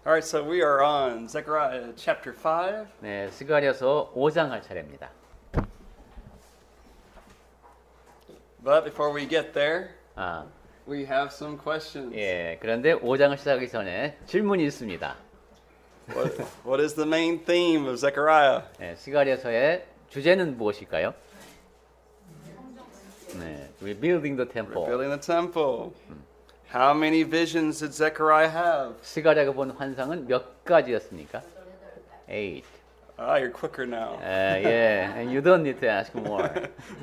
All right, so we are on Zechariah chapter 5. 네, 스가랴서 5장 할 차례입니다. But before we get there, 아, we have some questions. 예, 그런데 5장을 시작하기 전에 질문이 있습니다. What is the main theme of Zechariah? 네, 스가랴서의 주제는 무엇일까요? 네, rebuilding the temple. Building the temple. How many visions did Zechariah have? 스가랴가 본 환상은 몇 가지였습니까? 8. Ah, you're quicker now. 예, and you don't need to ask more.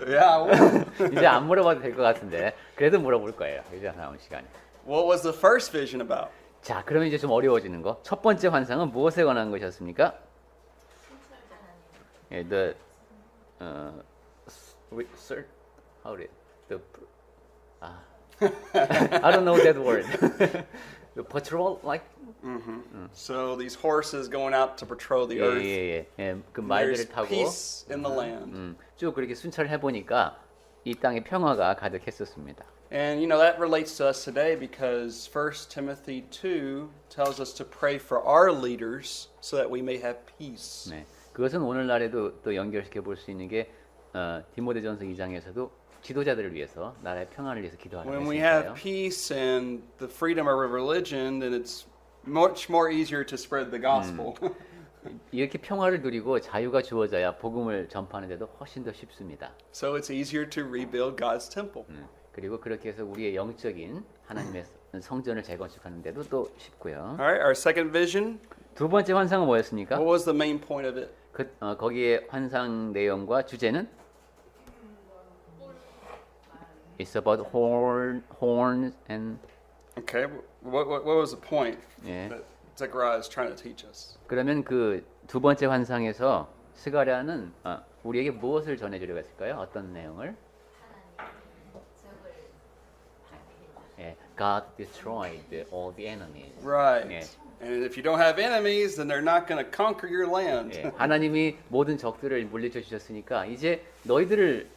Yeah. 이제 안 물어봐도 될 것 같은데 그래도 물어볼 거예요. 이제 남은 시간에. What was the first vision about? 자, 그러면 이제 좀 어려워지는 거. 첫 번째 환상은 무엇에 관한 것이었습니까? 예, the how did the I don't know that word. The patrol like So these horses going out to patrol the 예, earth. 예, 예. 예, 그 There's 말들을 타고 peace in the land. 쭉 그렇게 순찰을 해보니까 이 땅에 평화가 가득했었습니다. And you know that relates to us today because 1 Timothy 2 tells us to pray for our leaders so that we may have peace. 네, 그것은 오늘날에도 또 연결시켜 볼 수 있는 게 디모데전서 2장에서도 지도자들을 위해서 나라의 평안을 위해서 기도하라고 When we have 했으니까요. peace and the freedom of religion, then it's much more easier to spread the gospel. 이렇게 평화를 누리고 자유가 주어져야 복음을 전파하는 데도 훨씬 더 쉽습니다. So it's easier to rebuild God's temple. 그리고 그렇게 해서 우리의 영적인 하나님의 성전을 재건축하는 데도 또 쉽고요. All right, our second vision. 두 번째 환상은 뭐였습니까? What was the main point of it? 거기에 환상 내용과 주제는 It's about horns and Okay, what was the point 예. that Zechariah is trying to teach us? 그러면 그 두 번째 환상에서 스가랴는 우리에게 무엇을 전해주려고 했을까요? 어떤 내용을? 예, God destroyed all the enemies. Right. 예, And if you don't have enemies, then they're not going to conquer your land. 예, 하나님이 모든 적들을 물리쳐 주셨으니까 이제 너희들을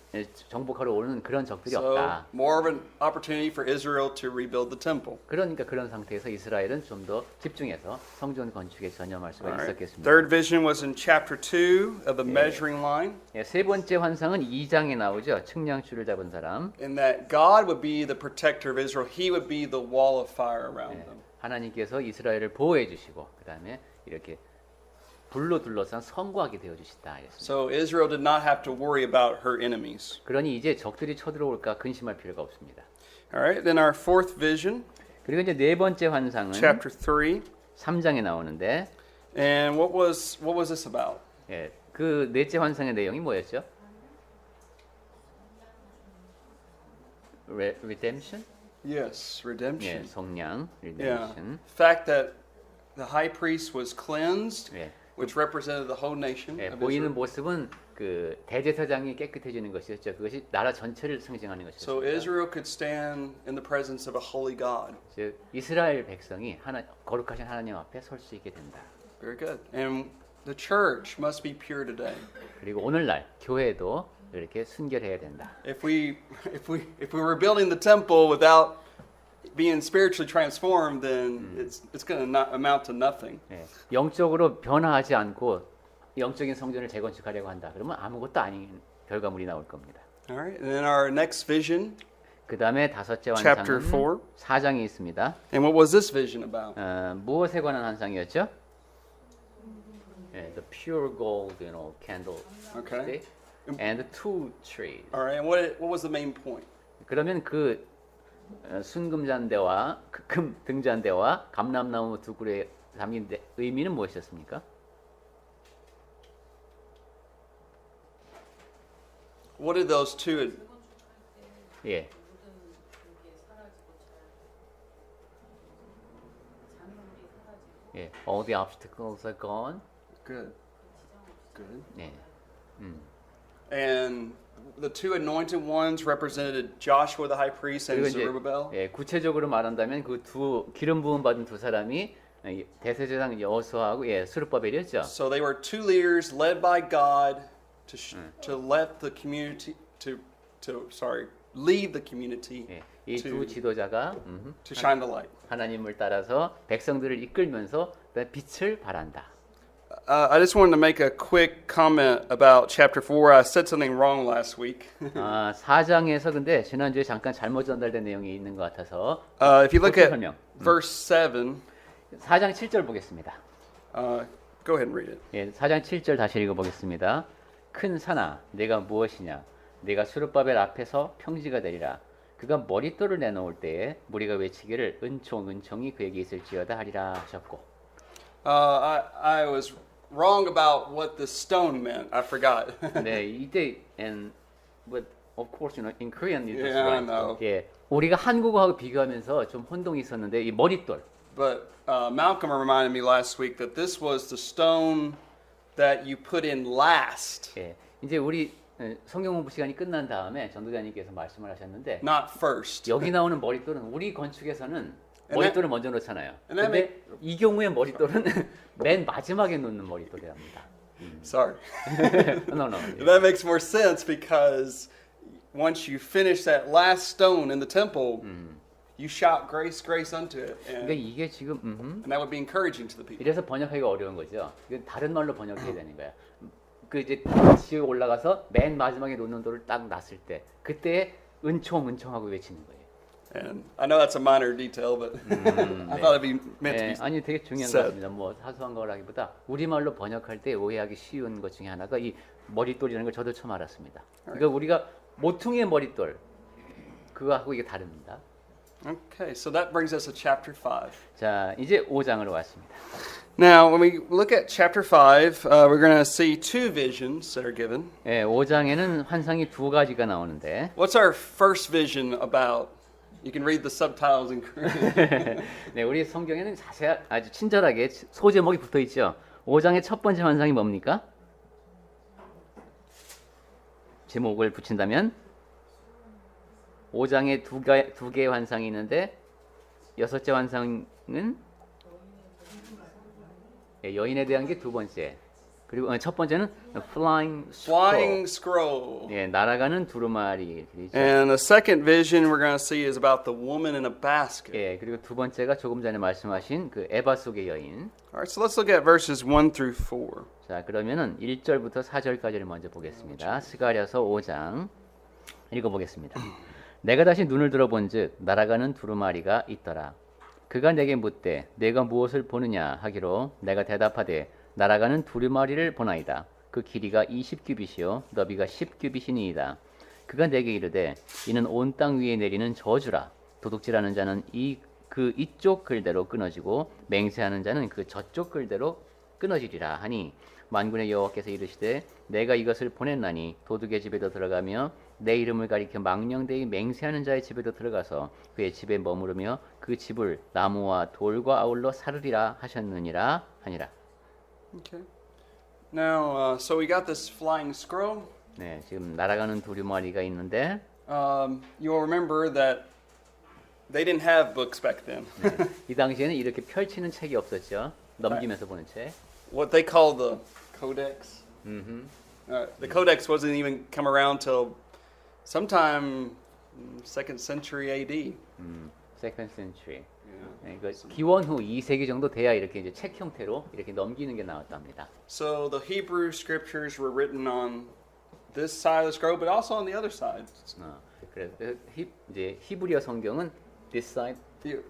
정복하러 오는 그런 적들이 So 없다. more of an opportunity for Israel to rebuild the temple. 그러니까 그런 상태에서 이스라엘은 좀 더 집중해서 성전 건축에 전념할 수가 All right. 있었겠습니다. Third vision was in chapter 2 of the measuring line, 예, 세 번째 환상은 2장에 나오죠. 측량줄을 잡은 사람. in that God would be the protector of Israel. He would be the wall of fire around 예, them. 하나님께서 이스라엘을 보호해 주시고 그다음에 이렇게 불로 둘러싼 성곽이 되어 주신다 이랬습니다. So Israel did not have to worry about her enemies. 그러니 이제 적들이 쳐들어올까 근심할 필요가 없습니다. All right, then our fourth vision, 그리고 이제 네 번째 환상은 chapter 3. 3장에 나오는데 And what was this about? 예, 그 넷째 환상의 내용이 뭐였죠? redemption? Yes, 예, redemption. 성량, Yeah. redemption. The fact that the high priest was cleansed, 예, which represented the whole nation 예, of 보이는 Israel. 모습은 그 대제사장이 깨끗해지는 것이었죠. 그것이 나라 전체를 상징하는 So 것이었습니다. Israel could stand in the presence of a holy God. 즉 이스라엘 백성이 거룩하신 하나님 앞에 설 수 있게 된다. Very good. And the church must be pure today. 그리고 오늘날 교회도 이렇게 순결해야 된다. If we were building the temple without being spiritually transformed, then it's going to not amount to nothing. 예, 영적으로 변화하지 않고 영적인 성전을 재건축하려고 한다. 그러면 아무것도 아닌 결과물이 나올 겁니다. All right. And then our next vision, 그 다음에 다섯째 chapter 환상은 4. 4장이 있습니다. And what was this vision about? 무엇에 관한 환상이었죠? 예, the pure gold, candle Okay. stick and the two trees. All right. And what was the main point? 그러면 그 순금잔대와 금 등잔대와 감람나무 두 그루에 담긴 의미는 무엇이었습니까? What did those two? 예, 예, all the obstacles are gone. Good. Good. 예, And the two anointed ones represented Joshua the high priest and 그리고 이제 Zerubbabel. 예, 구체적으로 말한다면 그 두 기름 부음 받은 두 사람이 대제사장 여호수아하고 스룹바벨이었죠. So they were two leaders led by God to let the community lead the community 예, 이 두 to 지도자가 shine the light. 하나님을 따라서 백성들을 이끌면서 빛을 발한다. I just wanted to make a quick comment about chapter 4. I said something wrong last week. 4장에서 근데 지난주에 잠깐 잘못 전달된 내용이 있는 것 같아서 If you look 그것도 at 설명. verse 7, 4장 7절 보겠습니다. go ahead and read it. 예, 4장 7절 다시 읽어보겠습니다. 큰 산아, 내가 무엇이냐? 내가 수르바벨 앞에서 평지가 되리라. 그가 머릿돌을 내놓을 때에 무리가 외치기를 은총이 그에게 있을지어다 하리라 하셨고. I was wrong about what the stone meant. I forgot. 네, 이때 but of course, in Korean it is Yeah, I right. know. 예, 우리가 한국어하고 비교하면서 좀 혼동이 있었는데 이 머릿돌. But Malcolm reminded me last week that this was the stone that you put in last, 예, 이제 우리 성경 공부 시간이 끝난 다음에 전도자님께서 말씀을 하셨는데 not first. 여기 나오는 머릿돌은 우리 건축에서는 머릿돌을 먼저 놓잖아요. and that 근데 이 경우의 머릿돌은 맨 마지막에 놓는 머릿돌이랍니다. Sorry. no. That makes more sense because once you finish that last stone in the temple, you shout grace, grace unto it. 그러니까 이게 지금 And that would be encouraging to the people. 이래서 번역하기가 어려운 거죠. 이건 다른 말로 번역해야 되는 거야. 그 이제 지에 올라가서 맨 마지막에 놓는 돌을 딱 놨을 때 그때 은총하고 외치는 거예요. And I know that's a minor detail, but I thought it'd be meant to 예, be. 아니 되게 중요한 것 같습니다. 뭐 사소한 거라기보다 우리말로 번역할 때 오해하기 쉬운 것 중에 하나가 이 머릿돌이라는 걸 저도 처음 알았습니다. 그러니까 우리가 모퉁이의 머릿돌 그거하고 이게 다릅니다. Okay, so that brings us to chapter 5. 자, 이제 5장으로 왔습니다. Now, when we look at chapter 5, we're going to see two visions that are given. 예, 5장에는 환상이 두 가지가 나오는데 What's our first vision about? You can read the subtitles in Korean. 네, 우리 성경에는 아주 친절하게 소제목이 붙어 있죠. 5장의 첫 번째 환상이 뭡니까? 제목을 붙인다면 5장에 두 개의 환상이 있는데 여섯째 환상은 여인에 대한 게 두 번째. 그리고 첫 번째는 flying Flying scroll. 예, 날아가는 두루마리. And the second vision we're going to see is about the woman in a basket. 예, 그리고 두 번째가 조금 전에 말씀하신 그 에바 속의 여인. All right, so let's look at verses 1 through 4. 자, 그러면은 1절부터 4절까지를 먼저 보겠습니다. 스가랴서 5장 읽어보겠습니다. 내가 다시 눈을 들어본즉 날아가는 두루마리가 있더라. 그가 내게 묻되 내가 무엇을 보느냐 하기로 내가 대답하되 날아가는 두루마리를 보나이다. 그 길이가 20규빗이요 너비가 10규빗이니이다. 그가 내게 이르되 이는 온 땅 위에 내리는 저주라. 도둑질하는 자는 이쪽 글대로 끊어지고 맹세하는 자는 그 저쪽 글대로 끊어지리라 하니 만군의 여호와께서 이르시되 내가 이것을 보냈나니 도둑의 집에도 들어가며 내 이름을 가리켜 망령되이 맹세하는 자의 집에도 들어가서 그의 집에 머무르며 그 집을 나무와 돌과 아울러 사르리라 하셨느니라 하니라. Okay. Now, so we got this flying scroll. 네, 지금 날아가는 두루마리가 있는데 You'll remember that they didn't have books back then. 네, 이 당시에는 이렇게 펼치는 책이 없었죠. 넘기면서 보는 책. What they call the codex. The codex wasn't even come around till sometime 2nd century AD. Second century. 네, 그 기원 후 2세기 정도 돼야 이렇게 이제 책 형태로 이렇게 넘기는 게 나왔답니다. So the Hebrew scriptures were written on this side of the scroll, but also on the other side. 그래서 이제 히브리어 성경은 this side,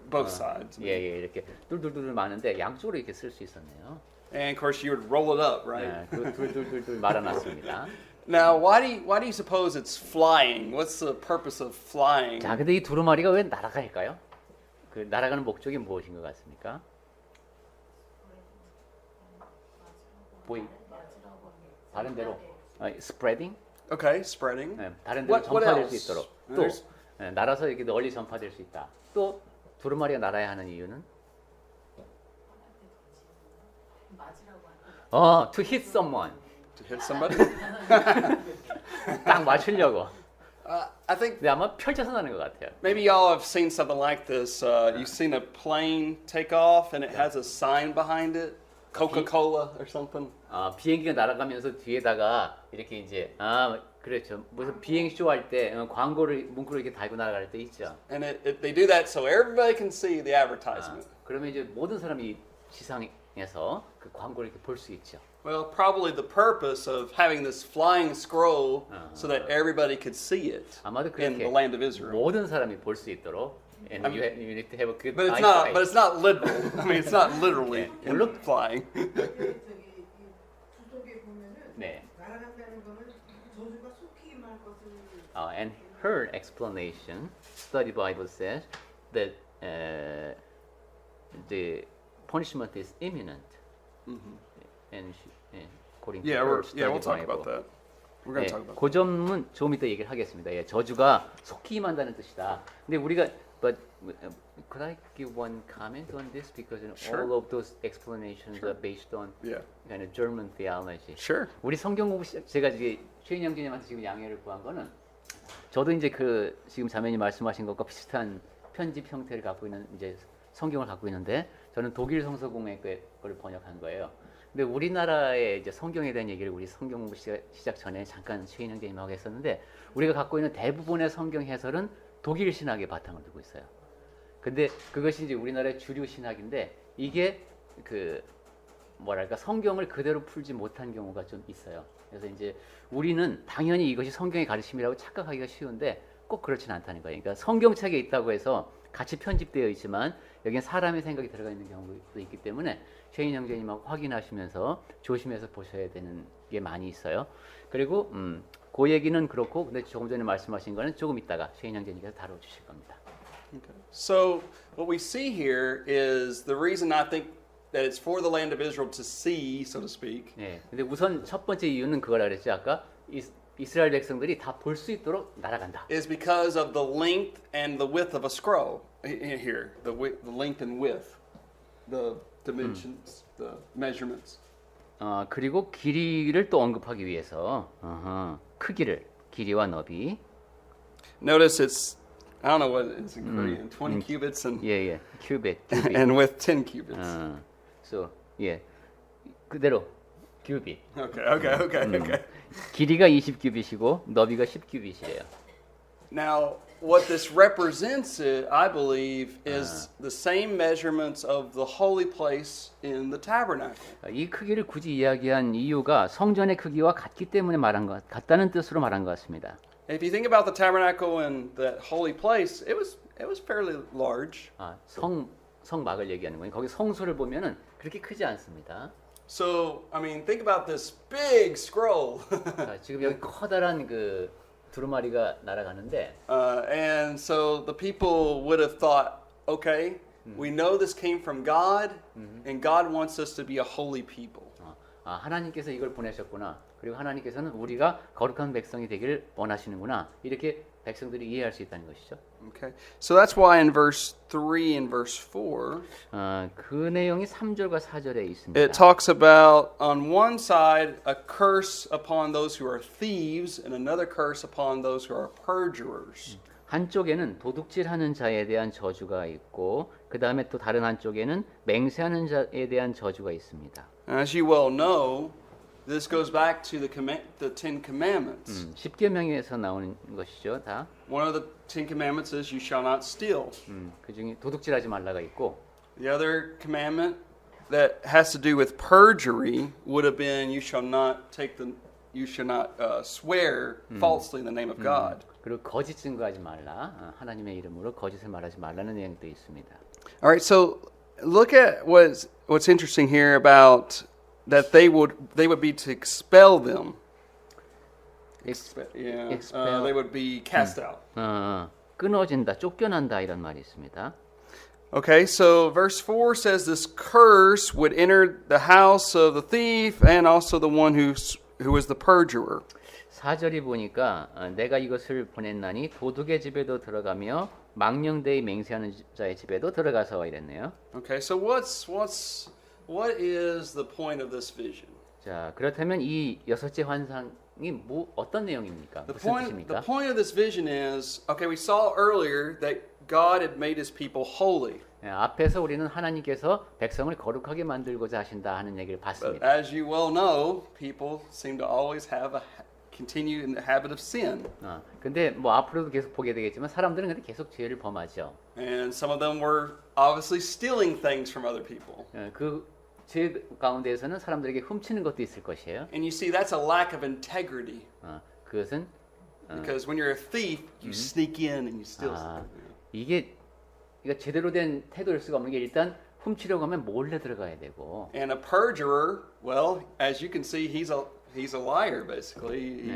Both sides. 예, 이렇게 둘둘둘 많은데 양쪽으로 이렇게 쓸 수 있었네요. And of course, you would roll it up, right? 네, 둘둘둘 말아놨습니다. Now, why do you suppose it's flying? What's the purpose of flying? 자, 근데 이 두루마리가 왜 날아갈까요? 그 날아가는 목적이 무엇인 것 같습니까? 다른 데로 spreading? Okay, spreading. 네, 다른 데로 What 전파될 else? 수 있도록 또 날아서 이렇게 널리 전파될 수 있다. 또 두루마리가 날아야 하는 이유는 to hit someone. To hit somebody? 딱 맞추려고. I think 근데 아마 펼쳐서 나는 것 같아요. maybe y'all have seen something like this. You've seen a plane take off and it has a sign behind it, Coca-Cola or something. 비행기가 날아가면서 뒤에다가 이렇게 이제 그렇죠. 무슨 비행쇼 할 때 광고를 문구를 이렇게 달고 나갈 때 있죠. And they do that so everybody can see the 아, advertisement. 그러면 이제 모든 사람이 지상에서 그 광고를 이렇게 볼 수 있죠. Well, probably the purpose of having this flying scroll so that everybody could see it 아마도 in 그렇게 the land of Israel. 모든 사람이 볼 수 있도록. And you need to have a good But it's eyesight. not. But it's not literal. I mean, it's not literally Yeah. in flying. 저기 주석에 보면은 네. 날아간다는 거는 저주가 속히 임할 것을 And her explanation, study Bible says that the punishment is imminent. And according to Yeah, her yeah, study we'll talk Bible. about that. We're going 예, to talk about. 그 점은 조금 이따 얘기를 하겠습니다. 예, 저주가 속히 임한다는 뜻이다. 근데 우리가 but could I give one comment on this because Sure. all of those explanations are based on Yeah. kind of German theology. Sure. 우리 성경 공부 제가 이제 최인영 교님한테 지금 양해를 구한 거는 저도 이제 그 지금 자매님 말씀하신 것과 비슷한 편집 형태를 갖고 있는 이제 성경을 갖고 있는데 저는 독일 성서공회 거를 번역한 거예요. 근데 우리나라의 이제 성경에 대한 얘기를 우리 성경 공부 시작 전에 잠깐 최인영 교님하고 했었는데 우리가 갖고 있는 대부분의 성경 해설은 독일 신학의 바탕을 두고 있어요. 근데 그것이 이제 우리나라의 주류 신학인데 이게 그 뭐랄까 성경을 그대로 풀지 못한 경우가 좀 있어요. 그래서 이제 우리는 당연히 이것이 성경의 가르침이라고 착각하기가 쉬운데 꼭 그렇진 않다는 거예요. 그러니까 성경책에 있다고 해서 같이 편집되어 있지만 여기는 사람의 생각이 들어가 있는 경우도 있기 때문에 최인 형제님하고 확인하시면서 조심해서 보셔야 되는 게 많이 있어요. 그리고 그 얘기는 그렇고 근데 조금 전에 말씀하신 거는 조금 있다가 최인 형제님께서 다뤄주실 겁니다. Okay. So what we see here is the reason I think that it's for the land of Israel to see, so to speak, 네, 근데 우선 첫 번째 이유는 그거라 그랬죠. 아까 이스라엘 백성들이 다 볼 수 있도록 날아간다. is because of the length and the width of a scroll here. The length and width, the dimensions, the measurements. 그리고 길이를 또 언급하기 위해서 크기를 길이와 너비. Notice it's, I don't know what it is in Korean, 20 cubits and 예, 큐빗. and width 10 cubits. So 예, 그대로 큐빗. Okay. 길이가 20큐빗이고 너비가 10큐빗이래요. Now, what this represents, I believe, is the same measurements of the holy place in the tabernacle. 이 크기를 굳이 이야기한 이유가 성전의 크기와 같기 때문에 같다는 뜻으로 말한 것 같습니다. If you think about the tabernacle and that holy place, it was fairly large. 성막을 얘기하는 거예요. 거기 성소를 보면은 그렇게 크지 않습니다. So, I mean, think about this big scroll. 자, 지금 여기 커다란 그 두루마리가 날아가는데 And so the people would have thought, okay, we know this came from God, and God wants us to be a holy people. 하나님께서 이걸 보내셨구나. 그리고 하나님께서는 우리가 거룩한 백성이 되기를 원하시는구나. 이렇게 백성들이 이해할 수 있다는 것이죠. Okay, so that's why in verse 3 and verse 4, 그 내용이 3절과 4절에 있습니다. it talks about on one side a curse upon those who are thieves, and another curse upon those who are perjurers. 한쪽에는 도둑질하는 자에 대한 저주가 있고 그 다음에 또 다른 한쪽에는 맹세하는 자에 대한 저주가 있습니다. As you well know, this goes back to the Ten Commandments. 10계명에서 나오는 것이죠, 다. One of the Ten Commandments is you shall not steal. 그 중에 도둑질하지 말라가 있고 The other commandment that has to do with perjury would have been you shall not swear falsely in the name of God. 그리고 거짓 증거하지 말라. 하나님의 이름으로 거짓을 말하지 말라는 내용도 있습니다. All right, so look at what's interesting here about that they would be to expel them. Expel. They would be cast out. 끊어진다, 쫓겨난다 이런 말이 있습니다. Okay, so verse 4 says this curse would enter the house of the thief and also the one who was the perjurer. 4절이 보니까 내가 이것을 보냈나니 도둑의 집에도 들어가며 망령되이 맹세하는 자의 집에도 들어가서 이랬네요. Okay, so what is the point of this vision? 자, 그렇다면 이 여섯째 환상이 어떤 내용입니까? The 무슨 point 뜻입니까? of this vision is, okay, we saw earlier that God had made his people holy. 앞에서 우리는 하나님께서 백성을 거룩하게 만들고자 하신다 하는 얘기를 But 봤습니다. as you well know, people seem to always have a continue in the habit of sin. 근데 뭐 앞으로도 계속 보게 되겠지만 사람들은 근데 계속 죄를 범하죠. And some of them were obviously stealing things from other people. 그죄 가운데에서는 사람들에게 훔치는 것도 있을 것이에요. And you see, that's a lack of integrity. 그것은 Because when you're a thief, you sneak in and you steal something. 이게 그러니까 제대로 된 태도일 수가 없는 게 일단 훔치려고 하면 몰래 들어가야 되고. And a perjurer, well, as you can see, he's a liar basically.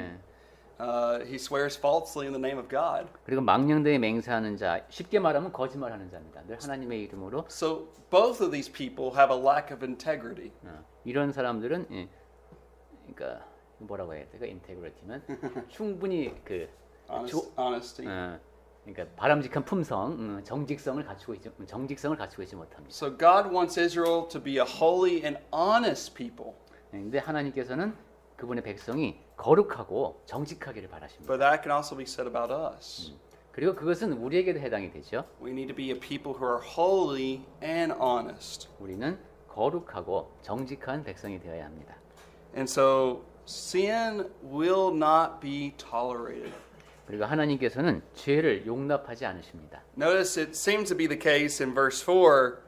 He swears falsely in the name of God. 그리고 망령되이 맹세하는 자, 쉽게 말하면 거짓말하는 자입니다. 늘 하나님의 이름으로. So both of these people have a lack of integrity. 이런 사람들은 그러니까 뭐라고 해야 될까? 인테그리티는 충분히 그 Honesty. 그러니까 바람직한 품성, 정직성을 갖추고 있지 못합니다. So God wants Israel to be a holy and honest people. 근데 하나님께서는 그분의 백성이 거룩하고 정직하기를 바라십니다. But that can also be said about us. 그리고 그것은 우리에게도 해당이 되죠. We need to be a people who are holy and honest. 우리는 거룩하고 정직한 백성이 되어야 합니다. And so sin will not be tolerated. 그리고 하나님께서는 죄를 용납하지 않으십니다. Notice it seems to be the case in verse 4.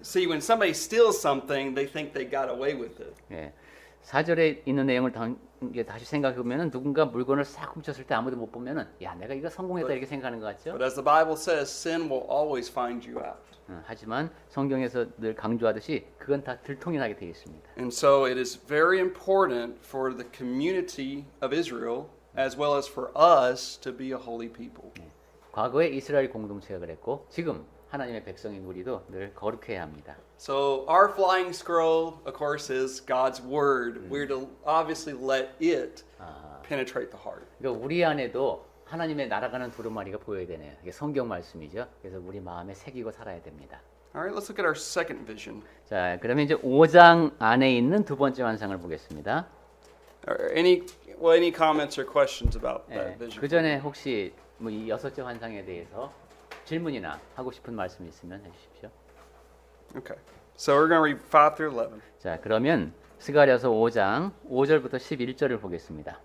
See, when somebody steals something, they think they got away with it. 4절에 있는 내용을 다시 생각해 보면은 누군가 물건을 싹 훔쳤을 때 아무도 못 보면은 야, 내가 이거 성공했다 이렇게 생각하는 것 같죠? But as the Bible says, sin will always find you out. 하지만 성경에서 늘 강조하듯이 그건 다 들통이 나게 되어 있습니다. And so it is very important for the community of Israel as well as for us to be a holy people. 과거에 이스라엘 공동체가 그랬고 지금 하나님의 백성인 우리도 늘 거룩해야 합니다. So our flying scroll, of course, is God's word. We're to obviously let it penetrate the heart. 그러니까 우리 안에도 하나님의 날아가는 두루마리가 보여야 되네요. 이게 성경 말씀이죠. 그래서 우리 마음에 새기고 살아야 됩니다. All right, let's look at our second vision. 자, 그러면 이제 5장 안에 있는 두 번째 환상을 보겠습니다. Any comments or questions about that vision? 그 전에 혹시 뭐 이 여섯째 환상에 대해서 질문이나 하고 싶은 말씀 있으면 해주십시오. Okay. So we're going to read 5 through 11. 자, 그러면 스가랴서 5장 5절부터 11절을 보겠습니다.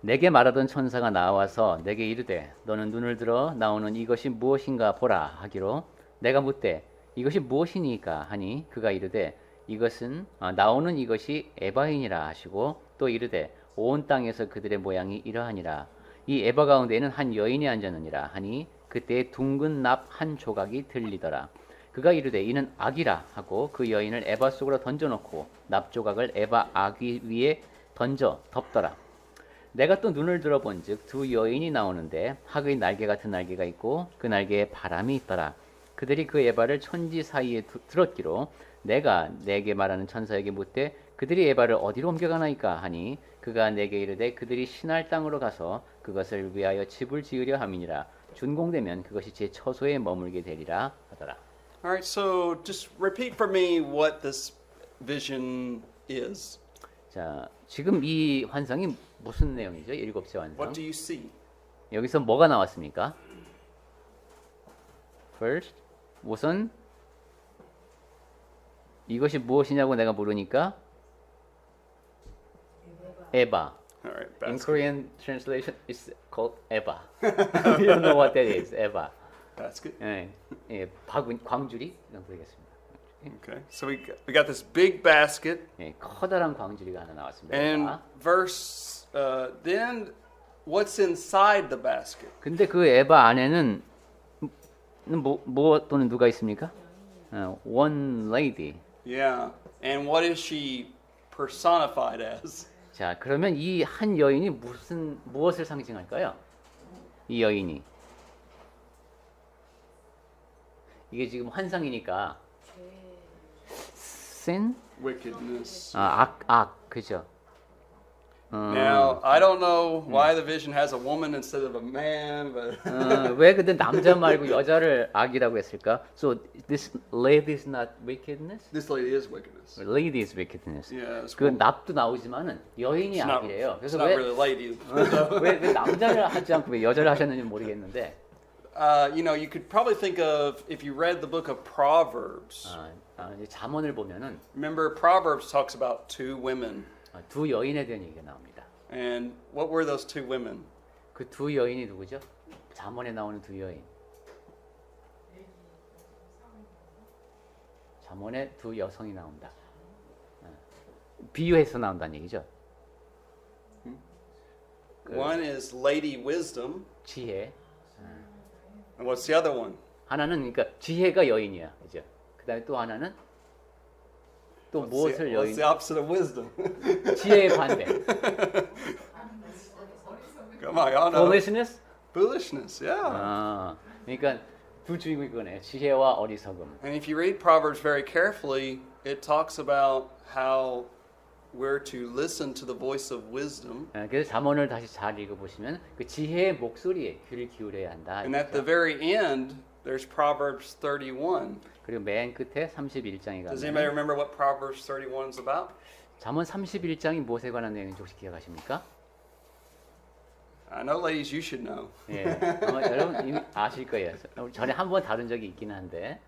내게 말하던 천사가 나와서 내게 이르되 너는 눈을 들어 나오는 이것이 무엇인가 보라 하기로 내가 묻되 이것이 무엇이니까 하니 그가 이르되 이것은 나오는 이것이 에바이니라 하시고 또 이르되 온 땅에서 그들의 모양이 이러하니라 이 에바 가운데에는 한 여인이 앉았느니라 하니 그때 둥근 납 한 조각이 들리더라. 그가 이르되 이는 악이라 하고 그 여인을 에바 속으로 던져놓고 납 조각을 에바 아기 위에 던져 덮더라. 내가 또 눈을 들어본즉 두 여인이 나오는데 학의 날개 같은 날개가 있고 그 날개에 바람이 있더라. 그들이 그 에바를 천지 사이에 들었기로 내가 내게 말하는 천사에게 묻되 그들이 에바를 어디로 옮겨가나이까 하니 그가 내게 이르되 그들이 신할 땅으로 가서 그것을 위하여 집을 지으려 함이니라. 준공되면 그것이 제 처소에 머물게 되리라 하더라. All right, so just repeat for me what this vision is. 자, 지금 이 환상이 무슨 내용이죠? 일곱째 환상. What do you see? 여기서 뭐가 나왔습니까? First, 우선 이것이 무엇이냐고 내가 물으니까 에바. All right, In basket. Korean translation, it's called 에바. You don't know what that is. 에바. Basket. 예, 광주리 부르겠습니다. Okay, so we got this big basket, 예, 커다란 광주리가 하나 나왔습니다. and 에바. verse then what's inside the basket? 근데 그 에바 안에는 뭐 또는 누가 있습니까? One lady. Yeah, and what is she personified as? 자, 그러면 이 한 여인이 무엇을 상징할까요? 이 여인이 이게 지금 환상이니까 sin? Wickedness. 악, 그죠? Now, I don't know why the vision has a woman instead of a man, but 왜 근데 남자 말고 여자를 악이라고 했을까? So this lady is not wickedness? this lady is wickedness. Lady is wickedness. Yeah, it's 그 납도 나오지만은 여인이 not, 악이래요. it's 그래서 not really lady. 왜 남자를 하지 않고 왜 여자를 하셨는지 모르겠는데. You know, you could probably think of if you read the book of Proverbs. 이제 잠언을 보면은 Remember, Proverbs talks about two women, 두 여인에 대한 얘기가 나옵니다. And what were those two women? 그 두 여인이 누구죠? 잠언에 나오는 두 여인. 잠언에 두 여성이 나온다. 비유해서 나온다는 얘기죠. One is Lady Wisdom, 지혜. and what's the other one? 하나는 그러니까 지혜가 여인이야, 그죠? 그다음에 또 하나는 또 무엇을 What's 여인? the opposite of wisdom? 지혜의 반대. Come on, y'all know. Foolishness? Foolishness, yeah. 아, 그러니까 두 주인공이 그거네. 지혜와 어리석음. And if you read Proverbs very carefully, it talks about how we're to listen to the voice of wisdom. 그래서 잠언을 다시 잘 읽어보시면 그 지혜의 목소리에 귀를 기울여야 한다. And at the very end, there's Proverbs 31. 그리고 맨 끝에 31장에 Does anybody 가면 remember what Proverbs 31 is about? 잠언 31장이 무엇에 관한 내용인지 혹시 기억하십니까? I know, ladies, you should know. 예, 여러분 이미 아실 거예요. 전에 한 번 다룬 적이 있긴 한데,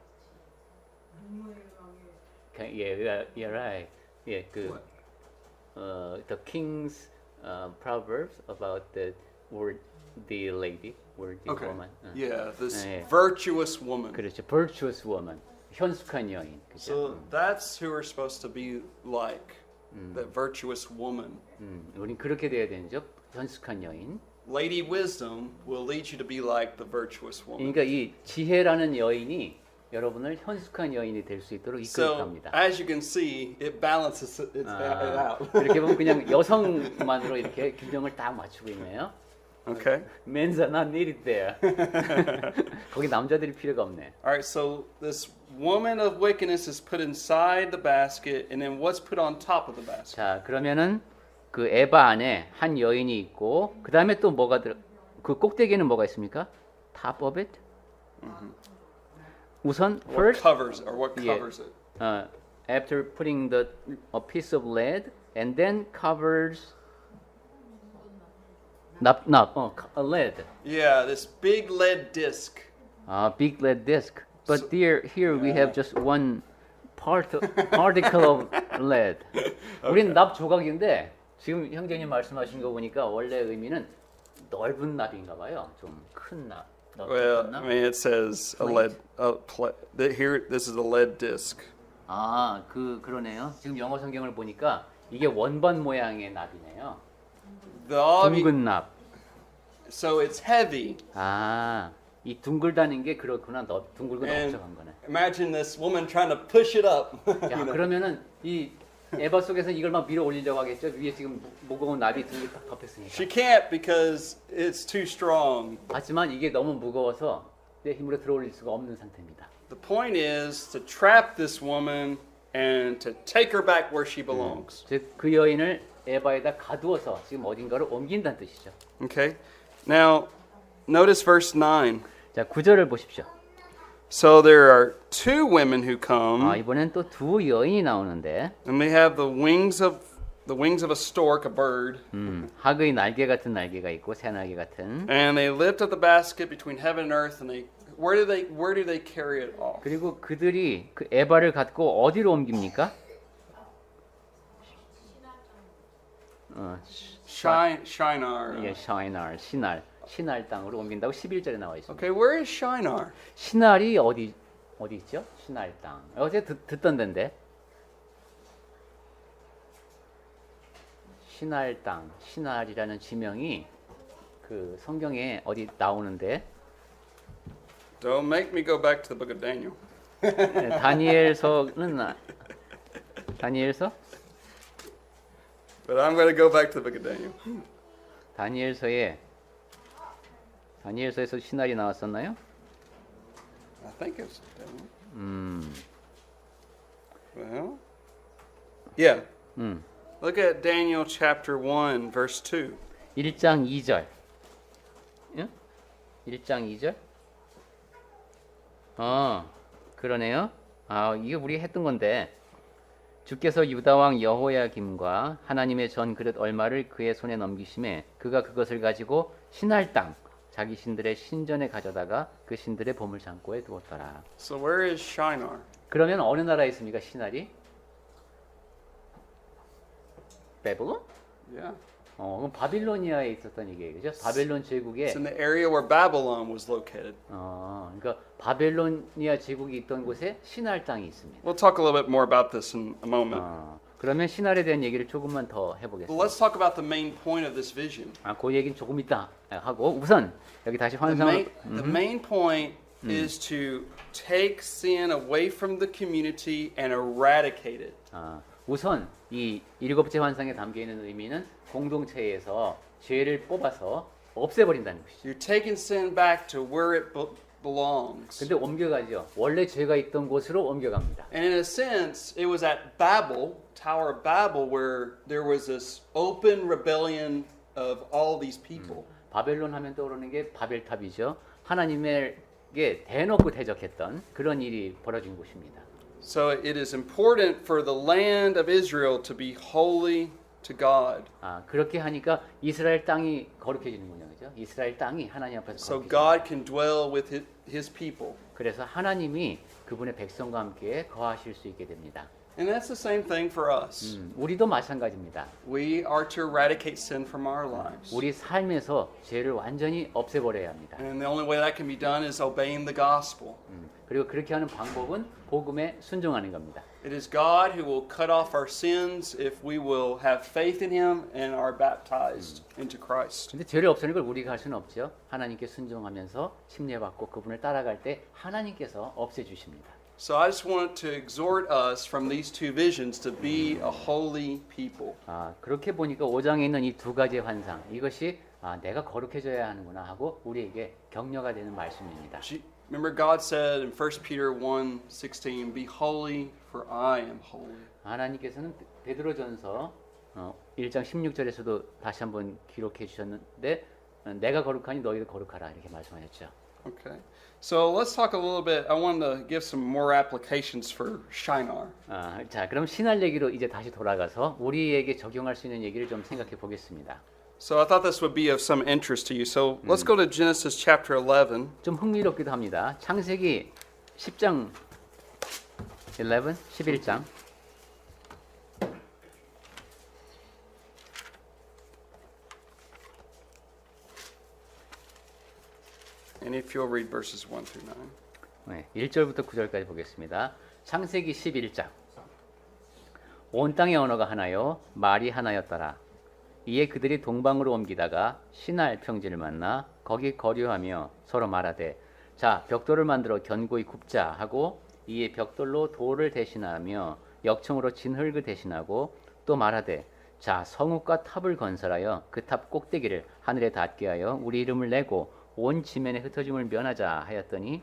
yeah, right. 예, 그 the king's proverbs about the lady, worthy Okay. woman. Yeah, this Yeah. virtuous woman. 그렇죠, virtuous woman, 현숙한 여인. 그죠? So that's who we're supposed to be like, that virtuous woman. 우린 그렇게 돼야 되는죠, 현숙한 여인. Lady Wisdom will lead you to be like the virtuous woman. 그러니까 이 지혜라는 여인이 여러분을 현숙한 여인이 될 수 있도록 So, 이끌어갑니다. as you can see, it balances it out. 이렇게 보면 그냥 여성만으로 이렇게 균형을 딱 맞추고 있네요. Okay? Men's are not needed there. 거기 남자들이 필요가 없네. All right, so this woman of wickedness is put inside the basket, and then what's put on top of the basket? 자, 그러면은 그 에바 안에 한 여인이 있고 그 다음에 또 뭐가 그 꼭대기에는 뭐가 있습니까? Top of it. 우선 What first, covers or what Yeah. covers it? after putting a piece of lead and then covers a lead. Yeah, this big lead disc. Big lead disc. But here we have just one particle of lead. 우린 납 조각인데 지금 형제님 말씀하신 거 보니까 원래 의미는 넓은 납인가 봐요. 좀 큰 납. Well, 넓은 납. I mean, it says a lead. Here, this is a lead disc. 그러네요. 지금 영어 성경을 보니까 이게 원반 모양의 납이네요. The 둥근 납. so it's heavy. 이 둥글다는 게 그렇구나. 둥글고 And 넓적한 거네. imagine this woman trying to push it up. 야, 그러면은 이 에바 속에서 이걸 막 밀어 올리려고 하겠죠. 위에 지금 무거운 납이 등에 딱 덮였으니까. She can't because it's too strong. 하지만 이게 너무 무거워서 내 힘으로 들어올릴 수가 없는 상태입니다. The point is to trap this woman and to take her back where she belongs. 즉 그 여인을 에바에다 가두어서 지금 어딘가로 옮긴다는 뜻이죠. Okay? Now, notice verse 9. 자, 9절을 보십시오. So there are two women who come, 이번엔 또 두 여인이 나오는데 and they have the wings of a stork, a bird, 학의 날개 같은 날개가 있고 새날개 같은. and they lift up the basket between heaven and earth, and where do they carry it off? 그리고 그들이 그 에바를 갖고 어디로 옮깁니까? Shinar. 이게 신할 땅으로 옮긴다고 11절에 나와 있습니다. Okay, where is Shinar? 신할이 어디 있죠? 신할 땅. 어제 듣던 데인데. 신할 땅, 신할이라는 지명이 그 성경에 어디 나오는데 Don't make me go back to the book of Daniel. 다니엘서? But I'm going to go back to the book of Daniel. 다니엘서에서 신할이 나왔었나요? I think it's Daniel. Well, yeah. Look at Daniel chapter 1, verse 2. 1장 2절. 응? 1장 2절? 그러네요. 이게 우리 했던 건데. 주께서 유다 왕 여호야김과 하나님의 전 그릇 얼마를 그의 손에 넘기심에 그가 그것을 가지고 신할 땅 자기 신들의 신전에 가져다가 그 신들의 보물 창고에 두었더라. So where is Shinar? 그러면 어느 나라에 있습니까? 신할이? 베블론? Yeah. 그럼 바빌로니아에 있었던 얘기예요, 그죠? 바벨론 제국에 It's in the area where Babylon was located. 그러니까 바벨로니아 제국이 있던 곳에 시날 땅이 있습니다. We'll talk a little bit more about this in a moment. 그러면 시날에 대한 얘기를 조금만 더 But 해보겠습니다. let's talk about the main point of this vision. 그 얘기는 조금 이따 하고 우선 여기 다시 The 환상을 main point is to take sin away from the community and eradicate it. 우선 이 일곱째 환상에 담겨 있는 의미는 공동체에서 죄를 뽑아서 없애버린다는 것이죠. You're taking sin back to where it belongs. 근데 옮겨가죠. 원래 죄가 있던 곳으로 옮겨갑니다. And in a sense, it was at Babel, Tower of Babel, where there was this open rebellion of all these people. 바벨론 하면 떠오르는 게 바벨탑이죠. 하나님에게 대놓고 대적했던 그런 일이 벌어진 곳입니다. So it is important for the land of Israel to be holy to God. 그렇게 하니까 이스라엘 땅이 거룩해지는군요, 그죠? 이스라엘 땅이 하나님 앞에서 So 거룩해집니다. God can dwell with his people. 그래서 하나님이 그분의 백성과 함께 거하실 수 있게 됩니다. And that's the same thing for us. 우리도 마찬가지입니다. We are to eradicate sin from our lives. 우리 삶에서 죄를 완전히 없애버려야 합니다. And the only way that can be done is obeying the gospel. 그리고 그렇게 하는 방법은 복음에 순종하는 겁니다. It is God who will cut off our sins if we will have faith in him and are baptized into Christ. 근데 죄를 없애는 걸 우리가 할 수는 없죠. 하나님께 순종하면서 침례받고 그분을 따라갈 때 하나님께서 없애주십니다. So I just want to exhort us from these two visions to be a holy people. 그렇게 보니까 5장에 있는 이 두 가지의 환상, 이것이 내가 거룩해져야 하는구나 하고 우리에게 격려가 되는 말씀입니다. Remember God said in 1 Peter 1:16, "Be holy, for I am holy." 하나님께서는 베드로전서 1장 16절에서도 다시 한번 기록해 주셨는데 내가 거룩하니 너희도 거룩하라 이렇게 말씀하셨죠. Okay. So let's talk a little bit. I want to give some more applications for Shinar. 자, 그럼 신할 얘기로 이제 다시 돌아가서 우리에게 적용할 수 있는 얘기를 좀 생각해 보겠습니다. So I thought this would be of some interest to you. So let's go to Genesis chapter 11. 좀 흥미롭기도 합니다. 창세기 10장 11장 And if you'll read verses 1 through 9. 1절부터 9절까지 보겠습니다. 창세기 11장. 온 땅의 언어가 하나요, 말이 하나였더라. 이에 그들이 동방으로 옮기다가 시날 평지를 만나 거기 거류하며 서로 말하되 자 벽돌을 만들어 견고히 굽자 하고 이에 벽돌로 돌을 대신하며 역청으로 진흙을 대신하고 또 말하되 자 성읍과 탑을 건설하여 그 탑 꼭대기를 하늘에 닿게 하여 우리 이름을 내고 온 지면에 흩어짐을 면하자 하였더니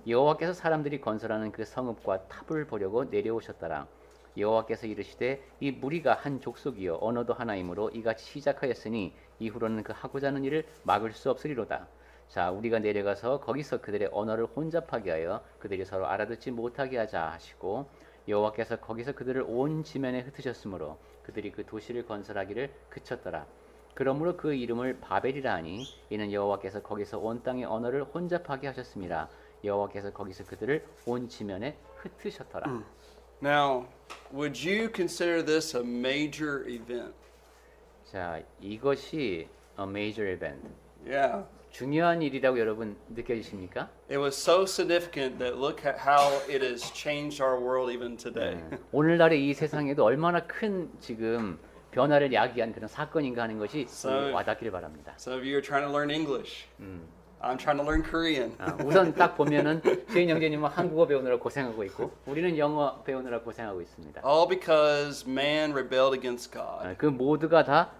여호와께서 사람들이 건설하는 그 성읍과 탑을 보려고 내려오셨더라. 여호와께서 이르시되 이 무리가 한 족속이요 언어도 하나이므로 이같이 시작하였으니 이후로는 그 하고자 하는 일을 막을 수 없으리로다. 자 우리가 내려가서 거기서 그들의 언어를 혼잡하게 하여 그들이 서로 알아듣지 못하게 하자 하시고 여호와께서 거기서 그들을 온 지면에 흩으셨으므로 그들이 그 도시를 건설하기를 그쳤더라. 그러므로 그 이름을 바벨이라 하니 이는 여호와께서 거기서 온 땅의 언어를 혼잡하게 하셨습니다. 여호와께서 거기서 그들을 온 지면에 흩으셨더라. Now, would you consider this a major event? 자, 이것이 a major event. Yeah. 중요한 일이라고 여러분 느껴지십니까? It was so significant that look at how it has changed our world even today. 오늘날의 이 세상에도 얼마나 큰 지금 변화를 야기한 그런 사건인가 하는 것이 와닿기를 바랍니다. Some of you are trying to learn English. I'm trying to learn Korean. 우선 딱 보면은 최인 형제님은 한국어 배우느라 고생하고 있고 우리는 영어 배우느라 고생하고 있습니다. All because man rebelled against God. 그 모두가 다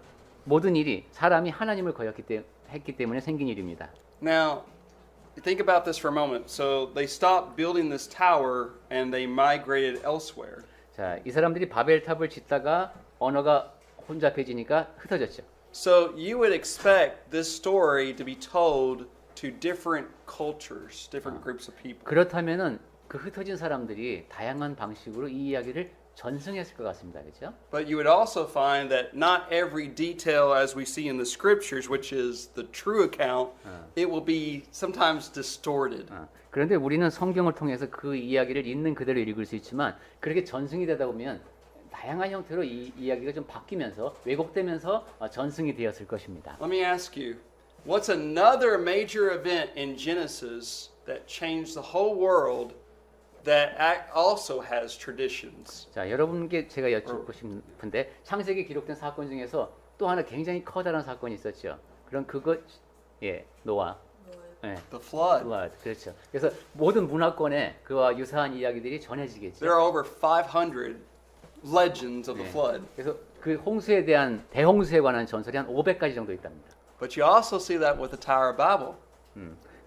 모든 일이 사람이 하나님을 했기 때문에 생긴 일입니다. Now, think about this for a moment. So they stopped building this tower and they migrated elsewhere. 자, 이 사람들이 바벨탑을 짓다가 언어가 혼잡해지니까 흩어졌죠. So you would expect this story to be told to different cultures, different groups of people. 그렇다면은 그 흩어진 사람들이 다양한 방식으로 이 이야기를 전승했을 것 같습니다. 그렇죠? But you would also find that not every detail as we see in the scriptures, which is the true account, it will be sometimes distorted. 그런데 우리는 성경을 통해서 그 이야기를 있는 그대로 읽을 수 있지만 그렇게 전승이 되다 보면 다양한 형태로 이 이야기가 좀 바뀌면서 왜곡되면서 전승이 되었을 것입니다. Let me ask you, what's another major event in Genesis that changed the whole world that also has traditions? 자, 여러분께 제가 여쭙고 싶은데 창세기 기록된 사건 중에서 또 하나 굉장히 커다란 사건이 있었죠. 그럼 그것 노아. 예. The flood. flood. 그렇죠. 그래서 모든 문화권에 그와 유사한 이야기들이 전해지겠죠. There are over 500 legends of the flood. 그래서 그 홍수에 대한 대홍수에 관한 전설이 한 500가지 정도 있답니다. But you also see that with the Tower of Babel.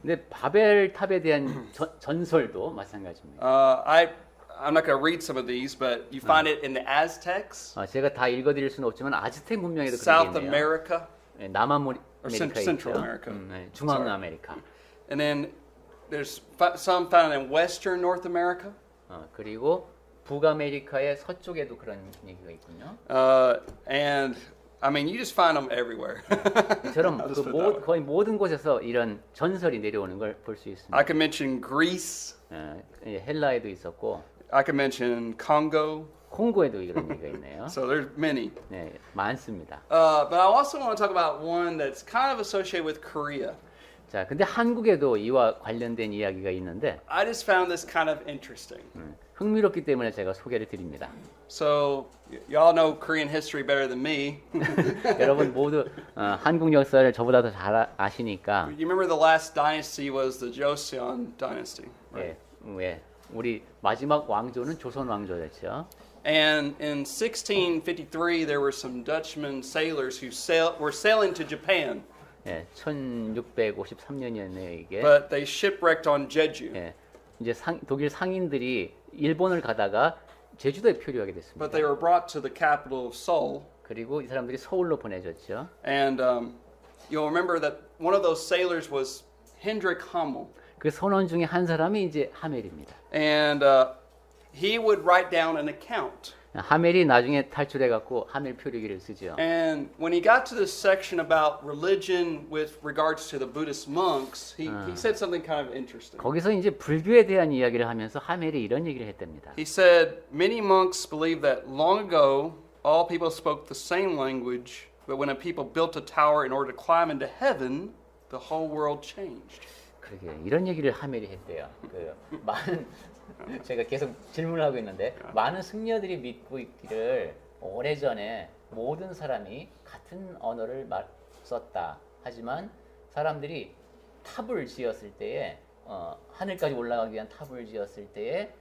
근데 바벨탑에 대한 전설도 마찬가지입니다. I'm not going to read some of these, but you find it in the Aztecs, 제가 다 읽어드릴 수는 없지만 아즈텍 문명에도 South 그게 있네요. America, 남아메리카에 Central 있죠. America. 중앙아메리카. and then there's some found in Western North America. 그리고 북아메리카의 서쪽에도 그런 얘기가 있군요. And I mean, you just find them everywhere. 이처럼 I'll just put it that way. 거의 모든 곳에서 이런 전설이 내려오는 걸 볼 수 있습니다. I can mention Greece. 헬라에도 있었고 I can mention Congo. 콩고에도 이런 얘기가 있네요. So there's many. 네, 많습니다. But I also want to talk about one that's kind of associated with Korea. 자, 근데 한국에도 이와 관련된 이야기가 있는데 I just found this kind of interesting. 흥미롭기 때문에 제가 소개를 드립니다. So y'all know Korean history better than me. 여러분 모두 한국 역사를 저보다 더 잘 아시니까 You remember the last dynasty was the Joseon dynasty, right? 우리 마지막 왕조는 조선 왕조였죠. And in 1653, there were some Dutchman sailors who were sailing to Japan, 1653년이었네요 이게. but they shipwrecked on Jeju. 이제 독일 상인들이 일본을 가다가 제주도에 표류하게 됐습니다. But they were brought to the capital of Seoul. 그리고 이 사람들이 서울로 보내졌죠. And you'll remember that one of those sailors was Hendrik Hummel. 그 선원 중에 한 사람이 이제 하멜입니다. And he would write down an account. 하멜이 나중에 탈출해 갖고 하멜 표류기를 쓰죠. And when he got to this section about religion with regards to the Buddhist monks, he said something kind of interesting. 거기서 이제 불교에 대한 이야기를 하면서 하멜이 이런 얘기를 했답니다. He said, many monks believed that long ago all people spoke the same language, but when a people built a tower in order to climb into heaven, the whole world changed. 그러게 이런 얘기를 하멜이 했대요. 많은 제가 계속 질문을 하고 있는데 많은 승려들이 믿고 있기를 오래전에 모든 사람이 같은 언어를 썼다. 하지만 사람들이 탑을 지었을 때에 하늘까지 올라가기 위한 탑을 지었을 때에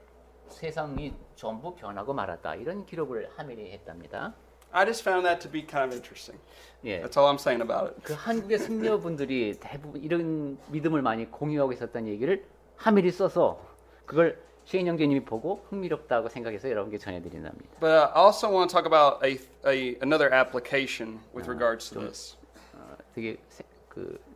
세상이 전부 변하고 말았다. 이런 기록을 하멜이 했답니다. I just found that to be kind of interesting. 예. That's all I'm saying about it. 그 한국의 승려분들이 대부분 이런 믿음을 많이 공유하고 있었다는 얘기를 하멜이 써서 그걸 시인 형제님이 보고 흥미롭다고 생각해서 여러분께 전해드린답니다. But I also want to talk about another application with regards to this. 되게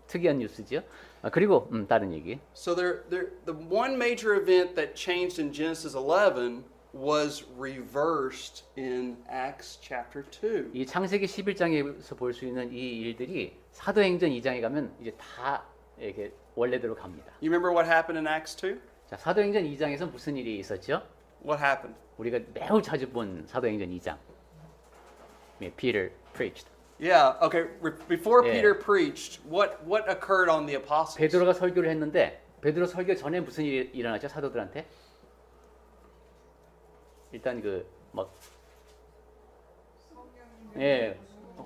특이한 뉴스죠. 그리고 다른 얘기. So the one major event that changed in Genesis 11 was reversed in Acts chapter 2. 이 창세기 11장에서 볼 수 있는 이 일들이 사도행전 2장에 가면 이제 다 이렇게 원래대로 갑니다. You remember what happened in Acts 2? 자, 사도행전 2장에서 무슨 일이 있었죠? What happened? 우리가 매우 자주 본 사도행전 2장. Peter preached. Yeah, okay. Before Yeah. Peter preached, what occurred on the apostles? 베드로가 설교를 했는데 베드로 설교 전에 무슨 일이 일어났죠? 사도들한테? 일단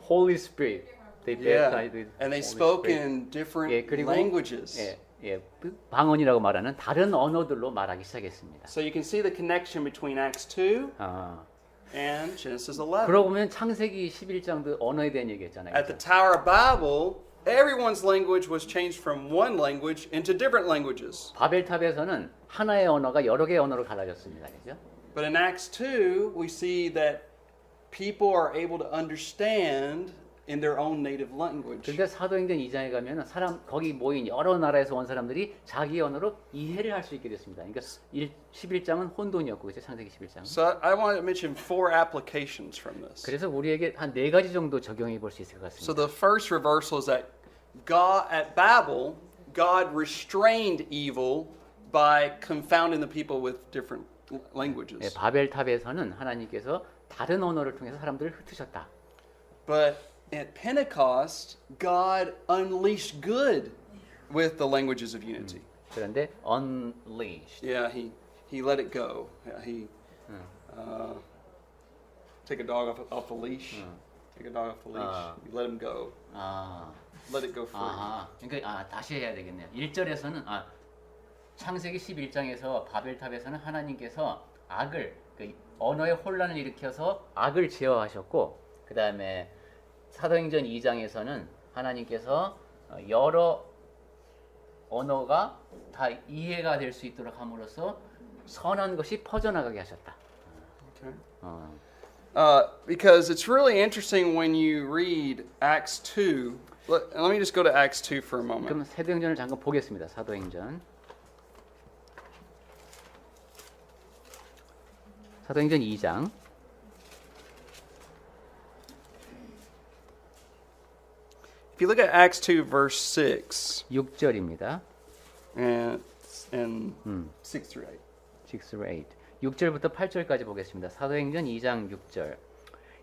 Holy Spirit. They baptized with And they Holy spoke Spirit. in different 그리고 languages. 방언이라고 말하는 다른 언어들로 말하기 시작했습니다. So you can see the connection between Acts 2 and Genesis 11. 그러고 보면 창세기 11장도 언어에 대한 얘기했잖아요. At the Tower of Babel, everyone's language was changed from one language into different languages. 바벨탑에서는 하나의 언어가 여러 개의 언어로 갈라졌습니다. 그죠? But in Acts 2, we see that people are able to understand in their own native language. 그런데 사도행전 2장에 가면 거기 모인 여러 나라에서 온 사람들이 자기 언어로 이해를 할 수 있게 됐습니다. 그러니까 11장은 혼돈이었고 그죠? 창세기 11장은. So I want to mention 4 applications from this. 그래서 우리에게 한 4가지 정도 적용해 볼 수 있을 것 So 같습니다. the first reversal is that at Babel, God restrained evil by confounding the people with different languages. 예, 바벨탑에서는 하나님께서 다른 언어를 통해서 사람들을 흩으셨다. But at Pentecost, God unleashed good with the languages of unity. 그런데 unleashed. Yeah, he let it go. Yeah, he take a dog off a leash. Take a dog off a leash. You let him go. 아, Let it go free. 그러니까 다시 해야 되겠네요. 1절에서는 창세기 11장에서 바벨탑에서는 하나님께서 악을 그 언어의 혼란을 일으켜서 악을 제어하셨고, 그 다음에 사도행전 2장에서는 하나님께서 여러 언어가 다 이해가 될 수 있도록 함으로써 선한 것이 퍼져나가게 하셨다. Okay. 어. Because it's really interesting when you read Acts 2. Let me just go to Acts 2 for a moment. 그럼 사도행전을 잠깐 보겠습니다. 사도행전 2장. If you look at Acts 2 verse 6 6절입니다. and 6 through 8. 6 through 8. 6절부터 8절까지 보겠습니다. 사도행전 2장 6절.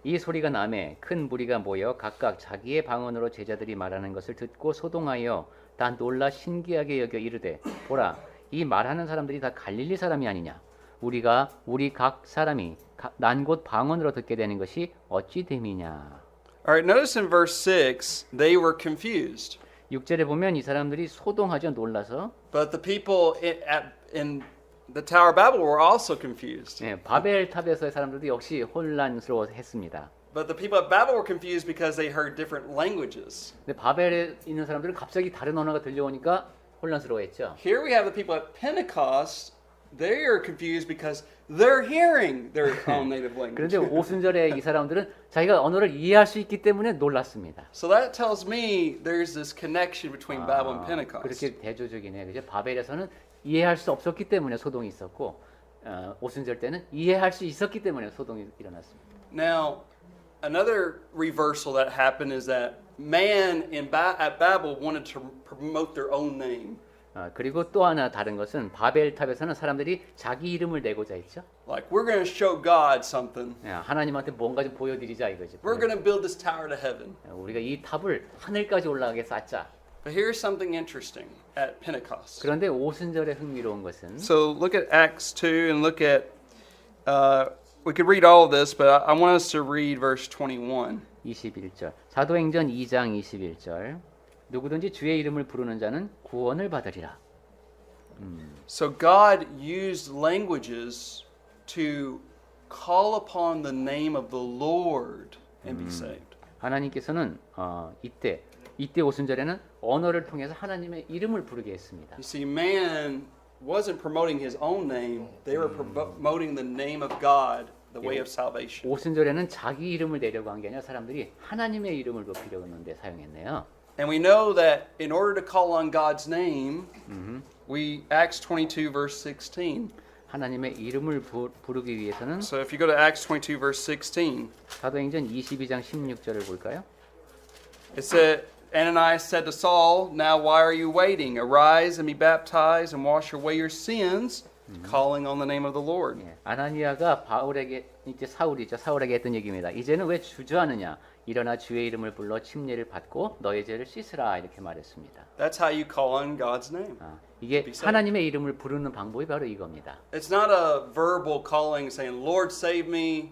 이 소리가 나매 큰 무리가 모여 각각 자기의 방언으로 제자들이 말하는 것을 듣고 소동하여 다 놀라 신기하게 여겨 이르되 보라 이 말하는 사람들이 다 갈릴리 사람이 아니냐 우리 각 사람이 난 곳 방언으로 듣게 되는 것이 어찌 됨이냐. All right, notice in verse 6 they were confused. 6절에 보면 이 사람들이 소동하죠. 놀라서. But the people in the Tower of Babel were also confused. 예, 바벨탑에서의 사람들도 역시 혼란스러워했습니다. But the people at Babel were confused because they heard different languages. 근데 바벨에 있는 사람들은 갑자기 다른 언어가 들려오니까 혼란스러워했죠. Here we have the people at Pentecost. They are confused because they're hearing their own native language. 그런데 오순절에 이 사람들은 자기가 언어를 이해할 수 있기 때문에 놀랐습니다. So that tells me there's this connection between Babel and Pentecost. 그렇게 대조적이네. 그죠? 바벨에서는 이해할 수 없었기 때문에 소동이 있었고 오순절 때는 이해할 수 있었기 때문에 소동이 일어났습니다. Now, another reversal that happened is that man at Babel wanted to promote their own name. 그리고 또 하나 다른 것은 바벨탑에서는 사람들이 자기 이름을 내고자 했죠. Like, we're going to show God something. 하나님한테 뭔가 좀 보여드리자 이거죠. We're going to build this tower to heaven. 우리가 이 탑을 하늘까지 올라가게 쌓자. But here's something interesting at Pentecost. 그런데 오순절에 흥미로운 것은 So look at Acts 2 and look at, we could read all of this, but I want us to read verse 21. 21절. 사도행전 2장 21절. 누구든지 주의 이름을 부르는 자는 구원을 받으리라. So God used languages to call upon the name of the Lord and be saved. 하나님께서는 이때 오순절에는 언어를 통해서 하나님의 이름을 부르게 했습니다. You see, man wasn't promoting his own name. They were promoting the name of God, the way of salvation. 오순절에는 자기 이름을 내려고 한 게 아니라 사람들이 하나님의 이름을 높이려고 하는데 사용했네요. And we know that in order to call on God's name, Acts 22 verse 16. 하나님의 이름을 부르기 위해서는 So if you go to Acts 22 verse 16, 사도행전 22장 16절을 볼까요? it said, Ananias said to Saul, "Now why are you waiting? Arise and be baptized and wash away your sins, calling on the name of the Lord." 예, 아나니아가 사울에게 했던 얘기입니다. 이제는 왜 주저하느냐? 일어나 주의 이름을 불러 침례를 받고 너의 죄를 씻으라 이렇게 말했습니다. That's how you call on God's name. 이게 하나님의 이름을 부르는 방법이 바로 이겁니다. It's not a verbal calling saying, "Lord, save me."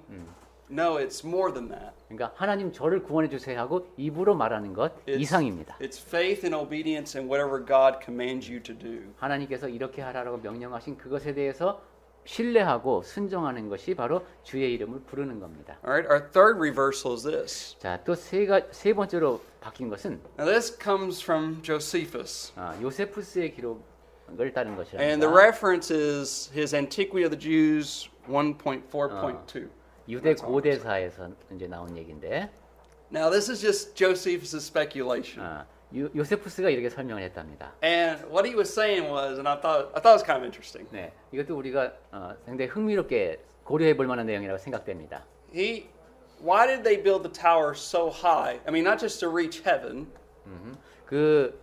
No, it's more than that. 그러니까 하나님 저를 구원해 주세요 하고 입으로 말하는 것 이상입니다. It's faith and obedience in whatever God commands you to do. 하나님께서 이렇게 하라고 명령하신 그것에 대해서 신뢰하고 순종하는 것이 바로 주의 이름을 부르는 겁니다. All right, our third reversal is this. 자, 또 세 번째로 바뀐 것은 Now this comes from Josephus. 요세푸스의 기록을 따른 And the 것이랍니다. reference is his Antiquity of the Jews 1.4.2. 유대 고대사에서 이제 나온 얘기인데, Now this is just Josephus' speculation. 요세푸스가 이렇게 설명을 했답니다. And what he was saying was, and I thought it was kind of interesting. 네, 이것도 우리가 상당히 흥미롭게 고려해 볼 만한 내용이라고 생각됩니다. Why did they build the tower so high? I mean, not just to reach heaven. 그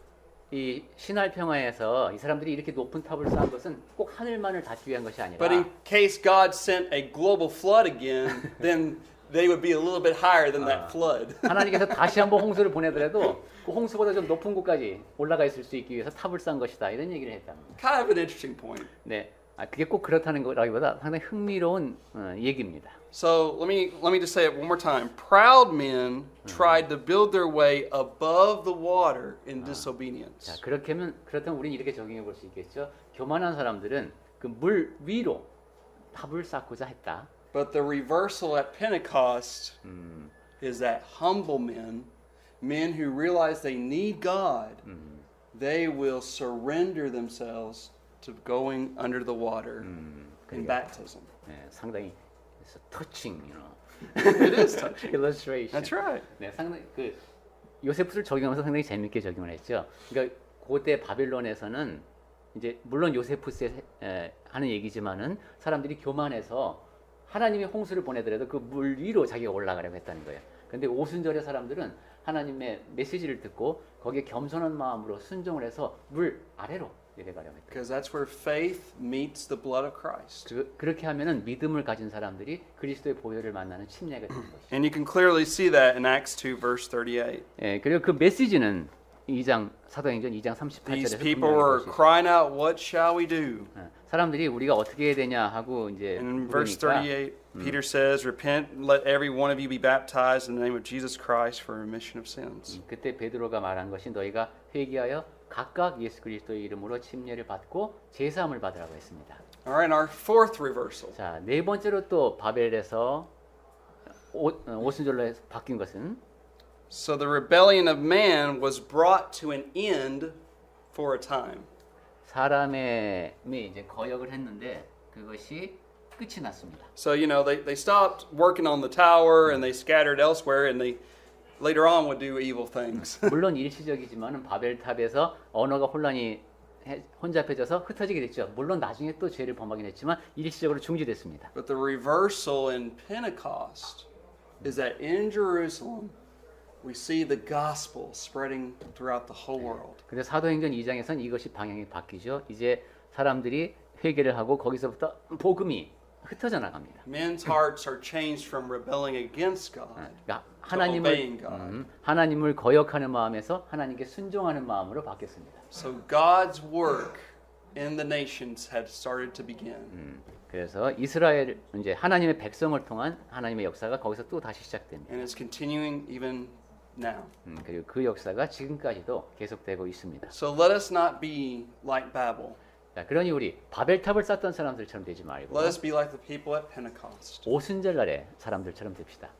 이 신할 평화에서 이 사람들이 이렇게 높은 탑을 쌓은 것은 꼭 하늘만을 닫기 위한 것이 아니라 But in case God sent a global flood again, then they would be a little bit higher than that flood. 하나님께서 다시 한번 홍수를 보내더라도 그 홍수보다 좀 높은 곳까지 올라가 있을 수 있기 위해서 탑을 쌓은 것이다 이런 얘기를 했답니다. Kind of an interesting point. 네, 그게 꼭 그렇다는 거라기보다 상당히 흥미로운 얘기입니다. So let me just say it one more time. Proud men tried to build their way above the water in disobedience. 자, 그렇다면 우리는 이렇게 적용해 볼 수 있겠죠. 교만한 사람들은 그 물 위로 탑을 쌓고자 했다. But the reversal at Pentecost is that humble men, men who realize they need God, they will surrender themselves to going under the water in baptism. 네, 상당히 touching, It is touching. illustration. That's right. 네, 상당히 그 요세프를 적용하면서 상당히 재밌게 적용을 했죠. 그러니까 그때 바빌론에서는 이제 물론 요세푸스에 하는 얘기지만은 사람들이 교만해서 하나님이 홍수를 보내더라도 그 물 위로 자기가 올라가려고 했다는 거예요. 근데 오순절의 사람들은 하나님의 메시지를 듣고 거기에 겸손한 마음으로 순종을 해서 물 아래로 내려가려고 했다. Because that's where faith meets the blood of Christ. 그렇게 하면은 믿음을 가진 사람들이 그리스도의 보혈을 만나는 침례가 되는 것이죠. And you can clearly see that in Acts 2 verse 38. 예, 그리고 그 메시지는 2장 사도행전 2장 These 38절에서 people were crying out, "What shall we do?" 사람들이 우리가 어떻게 해야 되냐 하고 이제 And in verse 물으니까 38, Peter says, "Repent, and let every one of you be baptized in the name of Jesus Christ for remission of sins." 그때 베드로가 말한 것이 너희가 회개하여 각각 예수 그리스도의 이름으로 침례를 받고 제사함을 받으라고 했습니다. All right, our fourth reversal. 자, 네 번째로 또 바벨에서 오순절로 해서 바뀐 것은 So the rebellion of man was brought to an end for a time. 사람의 이제 거역을 했는데 그것이 끝이 났습니다. So, they stopped working on the tower and they scattered elsewhere and they later on would do evil things. 물론 일시적이지만은 바벨탑에서 언어가 혼잡해져서 흩어지게 됐죠. 물론 나중에 또 죄를 범하긴 했지만 일시적으로 중지됐습니다. But the reversal in Pentecost is that in Jerusalem we see the gospel spreading throughout the whole world. 근데 사도행전 2장에서는 이것이 방향이 바뀌죠. 이제 사람들이 회개를 하고 거기서부터 복음이 흩어져 나갑니다. Men's hearts are changed from rebelling against God 그러니까 to obeying God. 하나님을 거역하는 마음에서 하나님께 순종하는 마음으로 바뀌었습니다. So God's work in the nations had started to begin. 그래서 이스라엘 이제 하나님의 백성을 통한 하나님의 역사가 거기서 또 다시 시작됩니다. And it's continuing even now. 그리고 그 역사가 지금까지도 계속되고 있습니다. So let us not be like Babel. 자, 그러니 우리 바벨탑을 쌓던 사람들처럼 되지 말고 Let us be like the people at Pentecost. 오순절 날의 사람들처럼 됩시다.